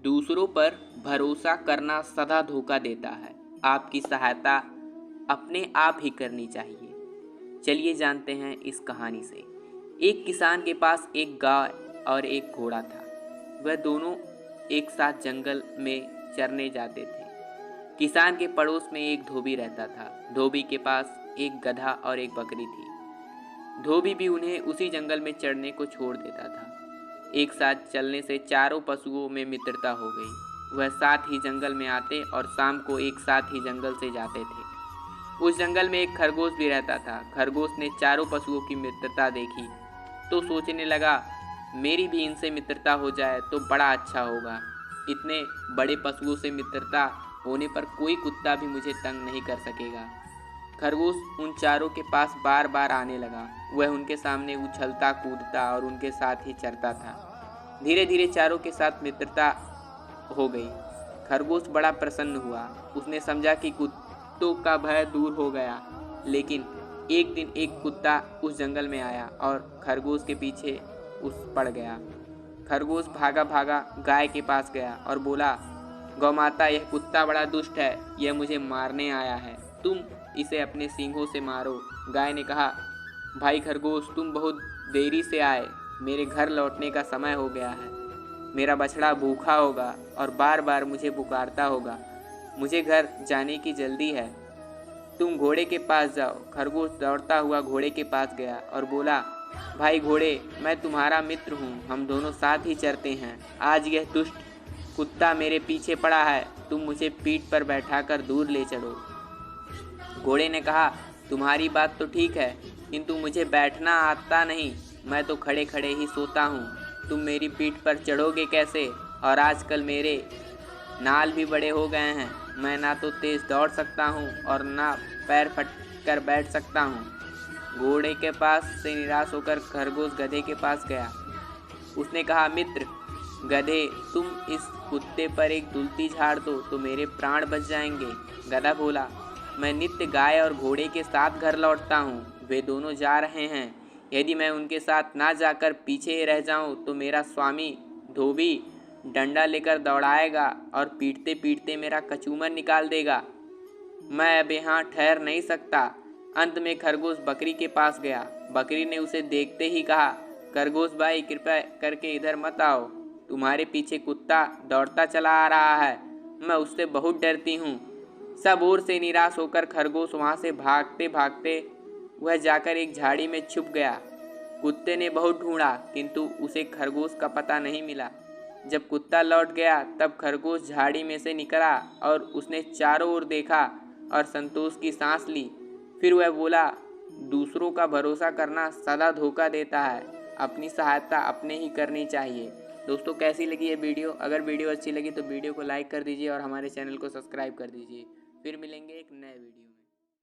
दूसरों पर भरोसा करना सदा धोखा देता है। आपकी सहायता अपने आप ही करनी चाहिए। चलिए जानते हैं इस कहानी से। एक किसान के पास एक गाय और एक घोड़ा था। वह दोनों एक साथ जंगल में चरने जाते थे। किसान के पड़ोस में एक धोबी रहता था। धोबी के पास एक गधा और एक बकरी थी। धोबी भी उन्हें उसी जंगल में चढ़ने को छोड़ देता था। एक साथ चलने से चारों पशुओं में मित्रता हो गई। वह साथ ही जंगल में आते और शाम को एक साथ ही जंगल से जाते थे। उस जंगल में एक खरगोश भी रहता था। खरगोश ने चारों पशुओं की मित्रता देखी तो सोचने लगा, मेरी भी इनसे मित्रता हो जाए तो बड़ा अच्छा होगा। इतने बड़े पशुओं से मित्रता होने पर कोई कुत्ता भी मुझे तंग नहीं कर सकेगा। खरगोश उन चारों के पास बार बार आने लगा। वह उनके सामने उछलता कूदता और उनके साथ ही चरता था। धीरे धीरे चारों के साथ मित्रता हो गई। खरगोश बड़ा प्रसन्न हुआ। उसने समझा कि कुत्तों का भय दूर हो गया। लेकिन एक दिन एक कुत्ता उस जंगल में आया और खरगोश के पीछे पड़ गया। खरगोश भागा भागा गाय के पास गया और बोला, गौ माता, यह कुत्ता बड़ा दुष्ट है। यह मुझे मारने आया है। तुम इसे अपने सींगों से मारो। गाय ने कहा, भाई खरगोश, तुम बहुत देरी से आए। मेरे घर लौटने का समय हो गया है। मेरा बछड़ा भूखा होगा और बार बार मुझे पुकारता होगा। मुझे घर जाने की जल्दी है। तुम घोड़े के पास जाओ। खरगोश दौड़ता हुआ घोड़े के पास गया और बोला, भाई घोड़े, मैं तुम्हारा मित्र हूँ। हम दोनों साथ ही चरते हैं। आज यह दुष्ट कुत्ता मेरे पीछे पड़ा है। तुम मुझे पीठ पर बैठाकर दूर ले चलो। घोड़े ने कहा, तुम्हारी बात तो ठीक है, किंतु मुझे बैठना आता नहीं। मैं तो खड़े खड़े ही सोता हूँ। तुम मेरी पीठ पर चढ़ोगे कैसे? और आजकल मेरे नाल भी बड़े हो गए हैं। मैं ना तो तेज दौड़ सकता हूँ और ना पैर फट कर बैठ सकता हूँ। घोड़े के पास से निराश होकर खरगोश गधे के पास गया। उसने कहा, मित्र गधे, तुम इस कुत्ते पर एक दुलती झाड़ दो तो मेरे प्राण बच जाएंगे। गधा बोला, मैं नित्य गाय और घोड़े के साथ घर लौटता हूँ। वे दोनों जा रहे हैं। यदि मैं उनके साथ ना जाकर पीछे रह जाऊँ तो मेरा स्वामी धोबी डंडा लेकर दौड़ाएगा और पीटते पीटते मेरा कचूमर निकाल देगा। मैं अब यहाँ ठहर नहीं सकता। अंत में खरगोश बकरी के पास गया। बकरी ने उसे देखते ही कहा, खरगोश भाई, कृपया करके इधर मत आओ। तुम्हारे पीछे कुत्ता दौड़ता चला आ रहा है। मैं उससे बहुत डरती हूँ। सब ओर से निराश होकर खरगोश वहाँ से भागते भागते वह जाकर एक झाड़ी में छुप गया। कुत्ते ने बहुत ढूंढा किंतु उसे खरगोश का पता नहीं मिला। जब कुत्ता लौट गया तब खरगोश झाड़ी में से निकला और उसने चारों ओर देखा और संतोष की सांस ली। फिर वह बोला, दूसरों का भरोसा करना सदा धोखा देता है। अपनी सहायता अपने ही करनी चाहिए। दोस्तों, कैसी लगी ये वीडियो? अगर वीडियो अच्छी लगी तो वीडियो को लाइक कर दीजिए और हमारे चैनल को सब्सक्राइब कर दीजिए। फिर मिलेंगे एक नए वीडियो।